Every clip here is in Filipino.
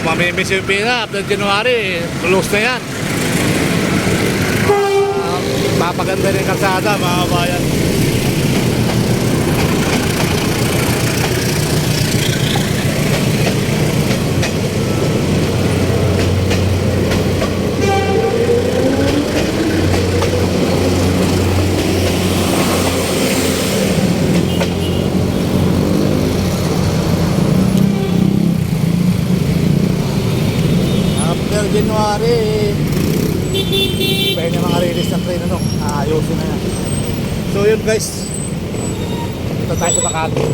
mamimiss yung pina after January, close na yan. Papaganda rin kalsada mga kabayan. After January, iba yung mga release ng train, ano, ayusin na yan. So yun guys, ito tayo sa Makati.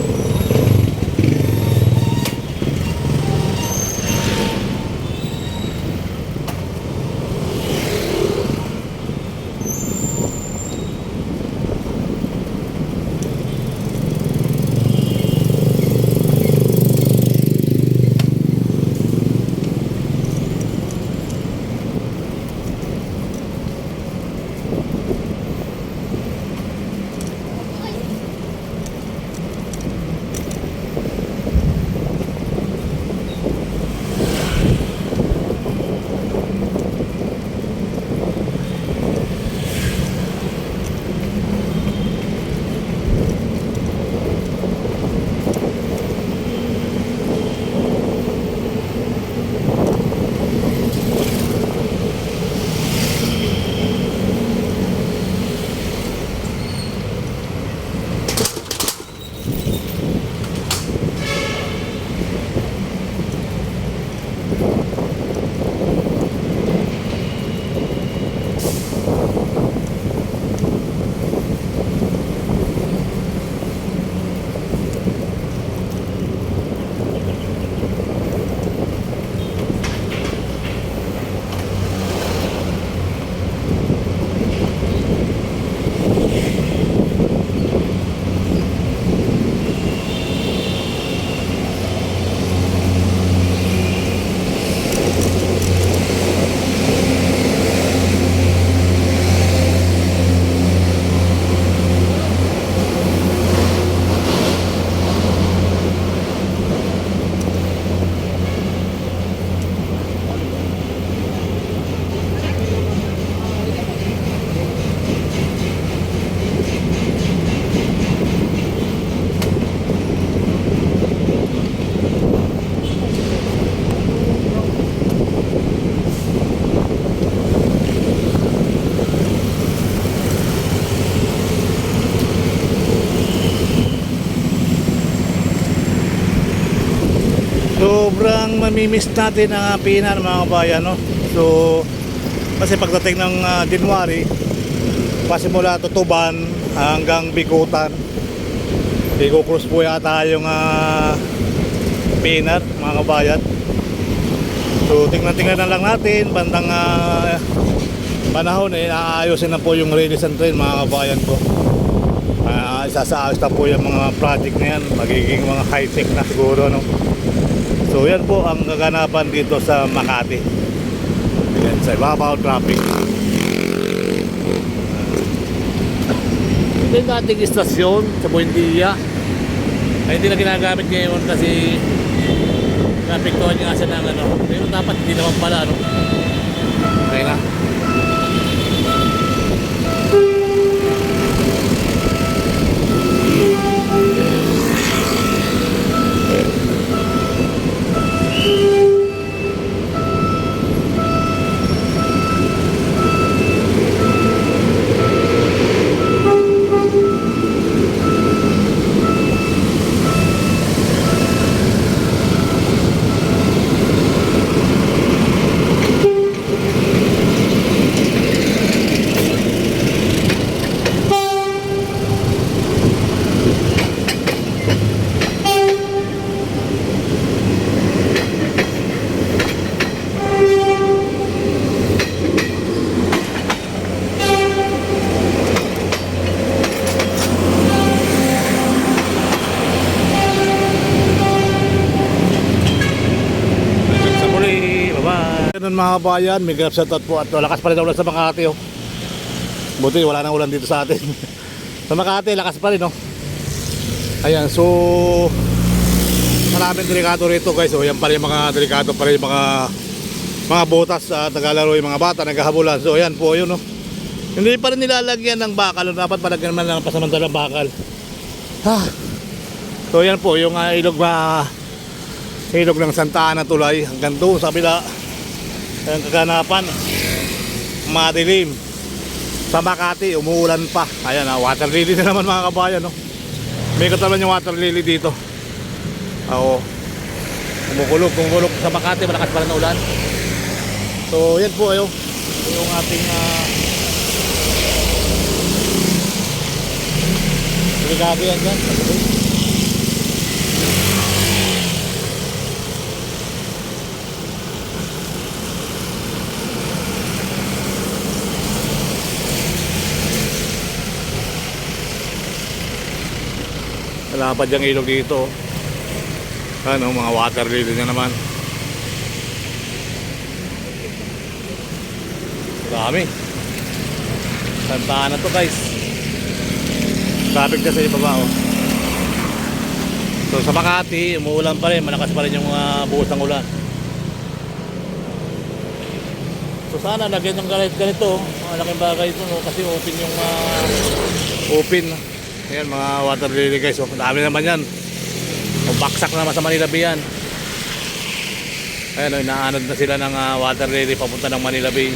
Sobrang mamimiss natin ang Pinar mga kabayan, no? So kasi pagdating ng January, pasimula Tutuban hanggang Bikutan, Bigo Cruz po yata yung Pinar mga kabayan. So tingnan na lang natin bandang panahon, aayusin na po yung release and train mga kabayan ko. Isasaayos na po yung mga project na yan, magiging mga high-tech na siguro, no? So yan po ang kaganapan dito sa Makati. Yan, sa ibabaw traffic. Ito yung dating istasyon sa Buendia. Ay hindi na ginagamit ngayon kasi napiktuhan yung asa ng ano. Pero dapat hindi naman pala, no? Okay na. Ganun mga kabayan, may grab shoutout po at lakas pa rin ulan sa Makati, oh. Buti wala nang ulan dito sa atin. Sa Makati lakas pa rin, oh. Ayan, so maraming delikado rito guys. So yan pa rin mga delikado pa rin mga botas at naglalaro yung mga bata, naghahabulan. So yan po yun, no. Hindi pa rin nilalagyan ng bakal. Dapat palagyan naman ng pasamantalang bakal. So yan po yung ilog ng Santa Ana Tulay hanggang doon sa kabila. Ang kaganapan, madilim. Sa Makati, umuulan pa. Ayan, water lily na naman mga kabayan, no? May katawan yung water lily dito. Oo. Kumukulog sa Makati, malakas pa rin na ulan. So, yan po, ayo. Yung ating delikado yan dyan. Lapad yung ilog dito. Ano, mga water lily na naman. Dami. Santa Ana to guys. Traffic na sa ibaba, oh. So sa Makati, umuulan pa rin. Malakas pa rin yung buhos ng ulan. So sana lagyan ng ganito. Malaking bagay ito, no? Kasi open yung open. Ayan mga water lily guys, oh. Dami naman yan. Baksak naman sa Manila Bay yan. Ayan, oh, inaanod na sila ng water lily papunta ng Manila Bay.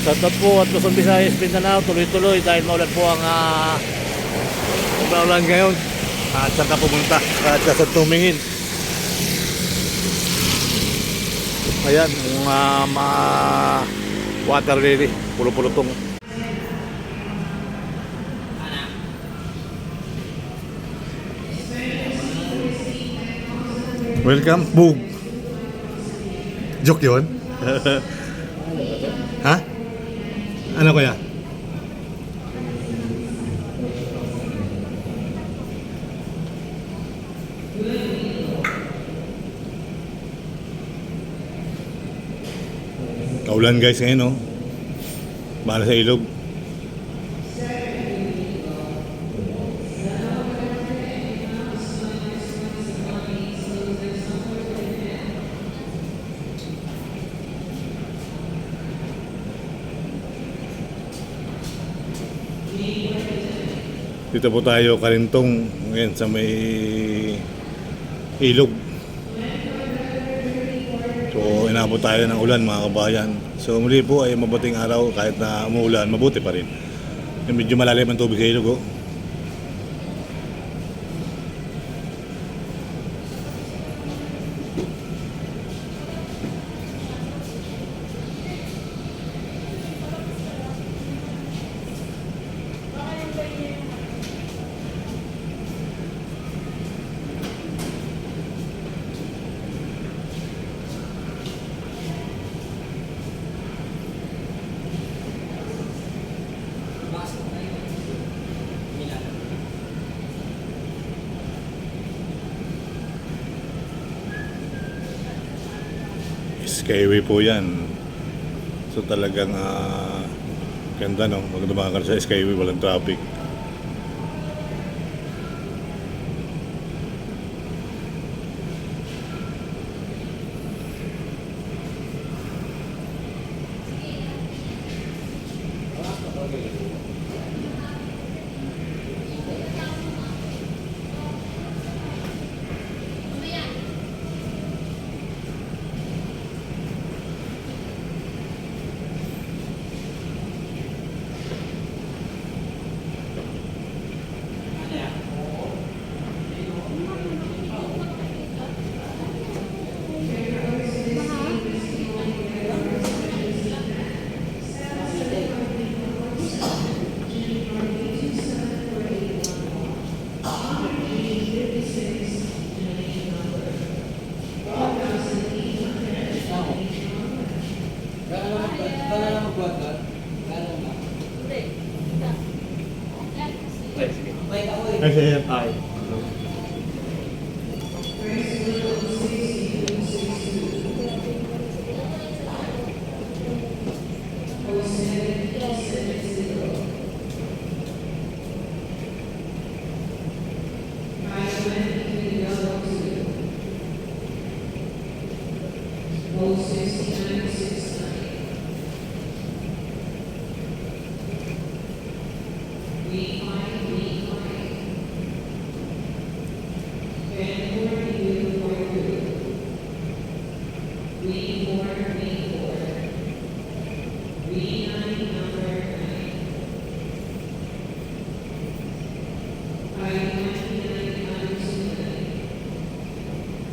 Sa tot po at Luzon, Visayas, Mindanao, tuloy-tuloy dahil maulan po ang maulan ngayon. At saan ka pumunta? At saan tumingin? Ayan, yung water lily, pulo-pulutong. Welcome, Boog. Joke yun? Ha? Ano kaya? Kaulan guys ngayon, no? Bala sa ilog. Dito po tayo Karintong ngayon sa may ilog. So inabot tayo ng ulan mga kabayan. So muli po ay mabuting araw kahit na umuulan, mabuti pa rin. Medyo malalim ang tubig sa ilog, oh. Skyway po yan. So talagang ganda, no? Pag dumakar sa Skyway, walang traffic.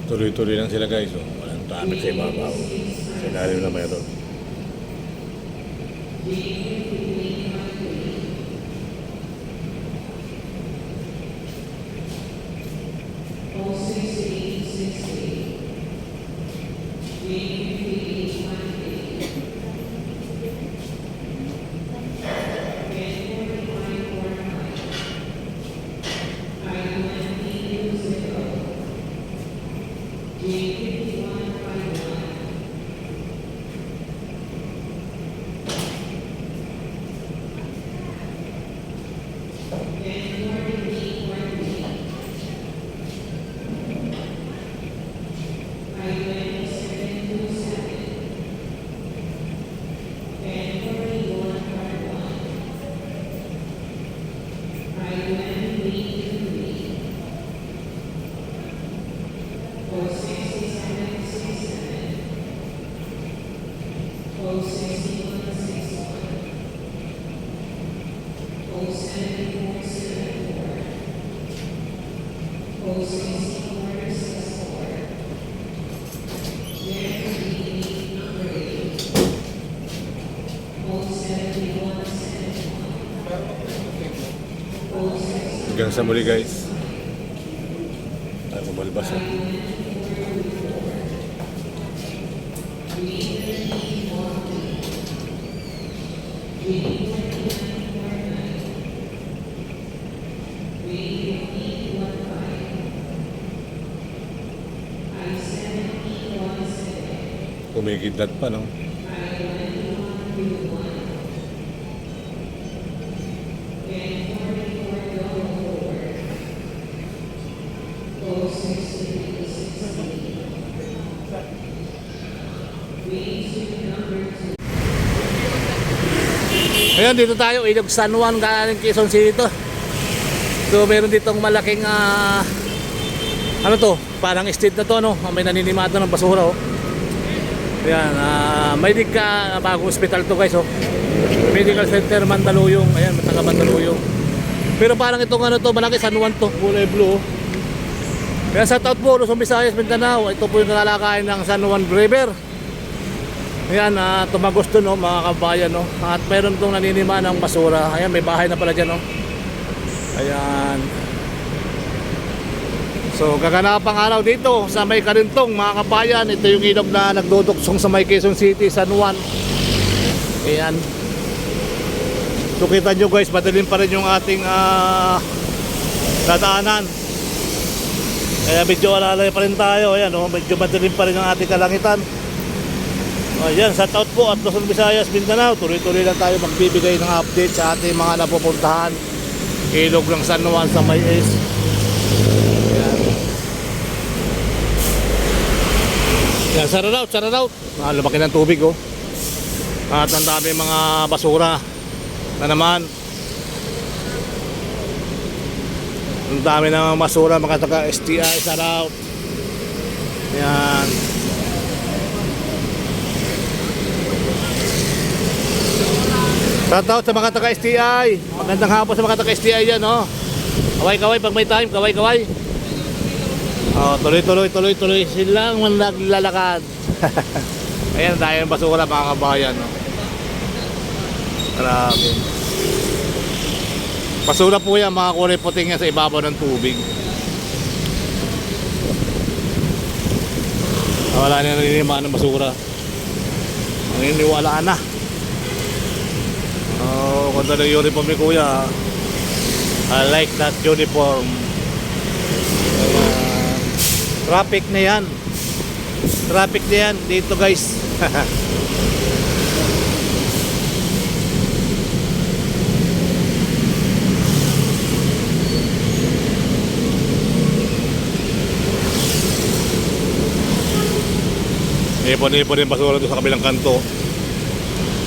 Tuloy-tuloy lang sila guys. Oh. Walang traffic sa ibabaw. Sa ilalim na mayroon. Hanggang sa muli guys. At umalbas oh. Kumikidlat pa no. Ngayon dito tayo, Ilog San Juan, galing Quezon City to. So meron ditong malaking ano to, parang estate na to no, may naninimata ng basura oh. Ayan, Medica, bagong hospital to guys oh. Medical Center Mandaluyong, ayan, taga Mandaluyong. Pero parang itong ano to, malaki San Juan to, kulay blue oh. Kaya sa taot po, Luzon, Visayas, Mindanao, ito po yung nalalakayin ng San Juan River. Ayan, tumagos to no, mga kabayan no. At meron tong naninima ng basura. Ayan, may bahay na pala dyan no. Ayan. So, gaganapang araw dito sa may Karintong, mga kabayan. Ito yung ilog na nagduduksong sa may Quezon City, San Juan. Ayan. So, kita nyo guys, madilim pa rin yung ating dadaanan. Kaya medyo alalay pa rin tayo. Ayan, oh, medyo madilim pa rin ang ating kalangitan. Ayan, shout out po at Luzon, Visayas, Mindanao. Tuloy-tuloy lang tayo magbibigay ng update sa ating mga napupuntahan. Ilog ng San Juan sa may is. Ayan. Ayan, shout out, shout out. Lumaki ng tubig oh. At ang dami mga basura na naman. Ang dami ng basura mga taga STI, shout out. Ayan. Shoutout sa mga taga-STI. Magandang hapon sa mga taga-STI yan, no? Kaway-kaway pag may time, kaway-kaway. Oh, tuloy-tuloy silang naglalakad. Ayan, dahil ng basura mga kabayan, no? Grabe. Basura po yan, mga kulay puting yan sa ibabaw ng tubig. Wala na naninimaan ng basura. Naniniwalaan na. Oh, ganda ng uniform ni kuya. I like that uniform. Traffic na yan. Traffic na yan dito guys. Ipon-ipon yung basura doon sa kabilang kanto.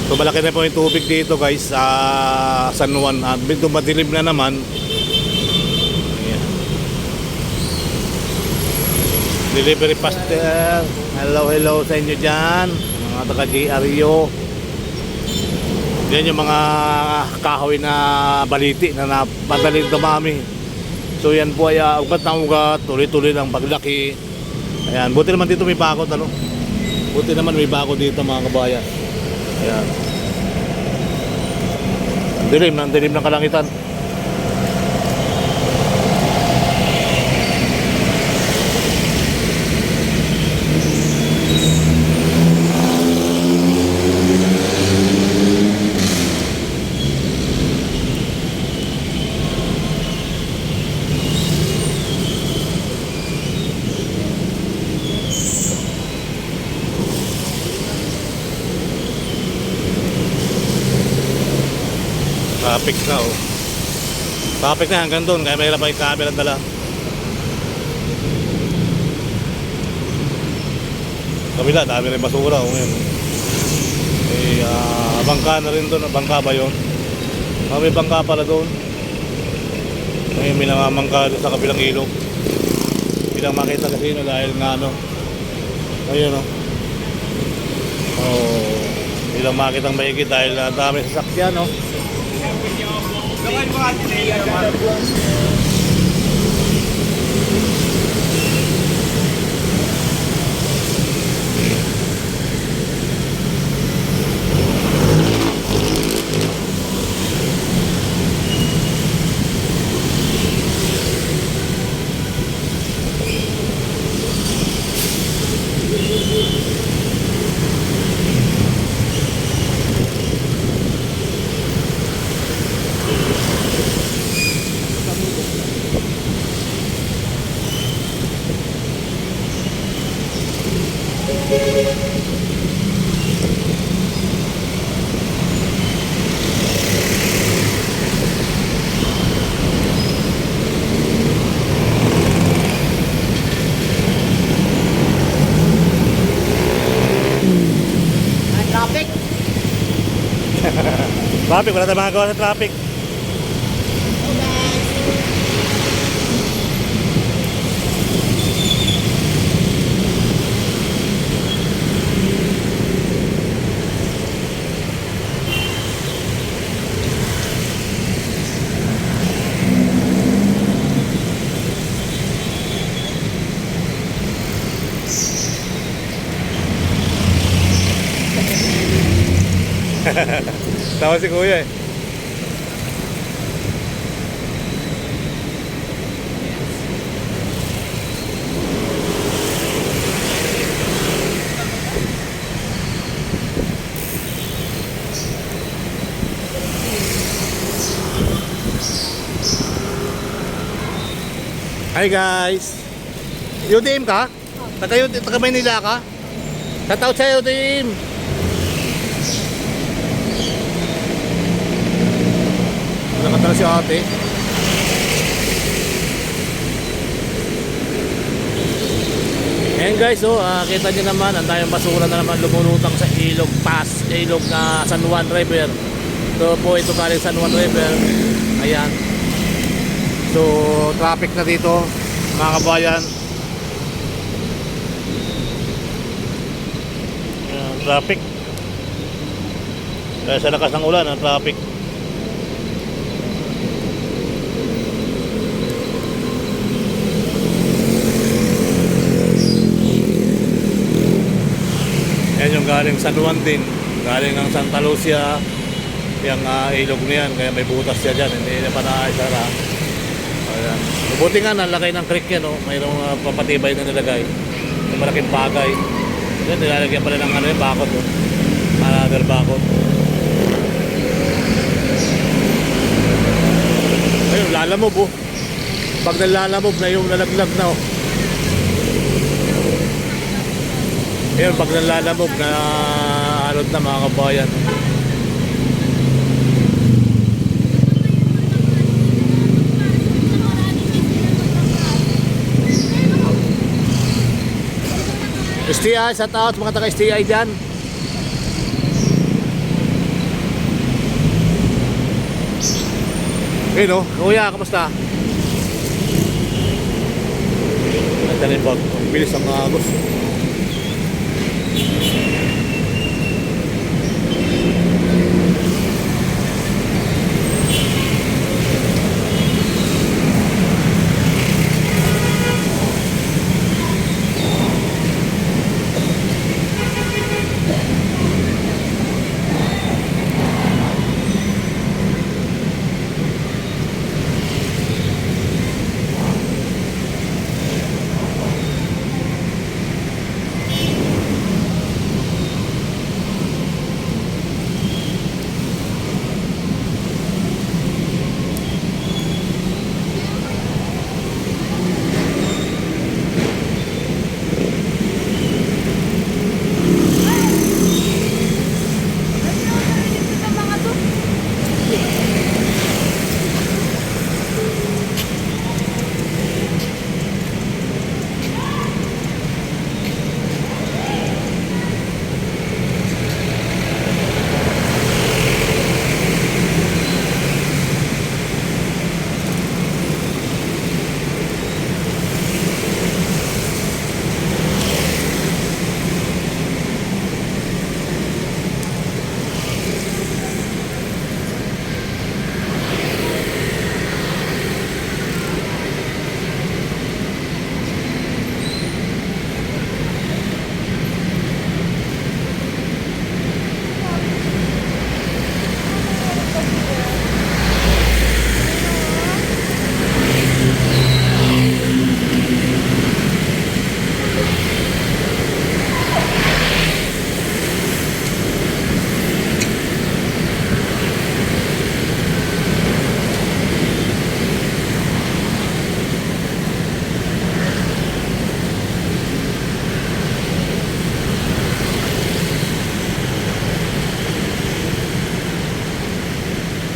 So malaki na po yung tubig dito guys sa San Juan. At medyo madilim na naman. Ayan. Delivery pastor. Hello sa inyo dyan. Mga taga-GRU. Yan yung mga kahoy na baliti na madaling dumami. So yan po ay ugat na ugat. Tuloy-tuloy ng paglaki. Ayan. Buti naman dito may bakod. Ano? Buti naman may bakod dito mga kabayan. Ayan. Ang dilim ng kalangitan. Traffic na oh. Traffic na hanggang doon kaya mahirap ang camera dala. Kabila, dami rin basura oh, ngayon. Bangka na rin doon. Bangka ba yun? May bangka pala doon. Ngayon may namamangka doon sa kabilang ilog. Bilang makita kasi no, dahil nga ano. Ayun oh. Oh, bilang makitang maigit dahil dami sasakyan oh. Traffic, wala tayong magagawa sa traffic. Tawa si kuya eh. Hi guys. UTM ka? Taga Maynila ka? Shoutout sa UTM. Nakatala si ate. Ayan guys, so kita nyo naman ang tayong basura na naman lumulutang sa ilog ilog na San Juan River. So po ito galing San Juan River. Ayan. So traffic na dito mga kabayan. Ayan, traffic. Kaya sa lakas ng ulan ang traffic. Yan yung galing San Juan din. Galing ng Santa Lucia. Yung ilog na yan. Kaya may butas siya dyan. Hindi na pa naisara. Ayan. Buti nga nalagay ng creek yan. Oh. Mayroong papatibay na nilagay. Yung malaking bagay. Yan nilalagyan pala ng ano yung bakod. Oh. Another bakod. Ayun, lalamob oh. Pag nalalamob na yung nalaglag na oh. Ayun, pag nalalamog na alod na mga kabayan. STI, shout out mga taga STI dyan. Okay no, kuya, kamusta? Ang bag, ang bilis ang agos.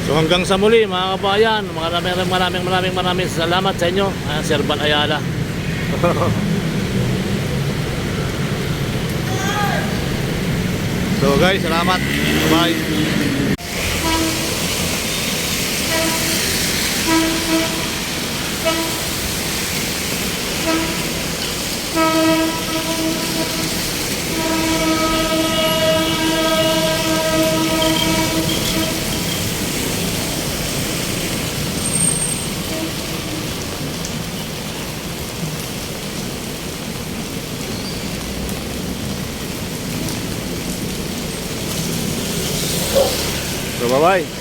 So hanggang sa muli mga kabayan, maraming salamat sa inyo, Sir Van Ayala. So guys, salamat. Bye. So bye-bye.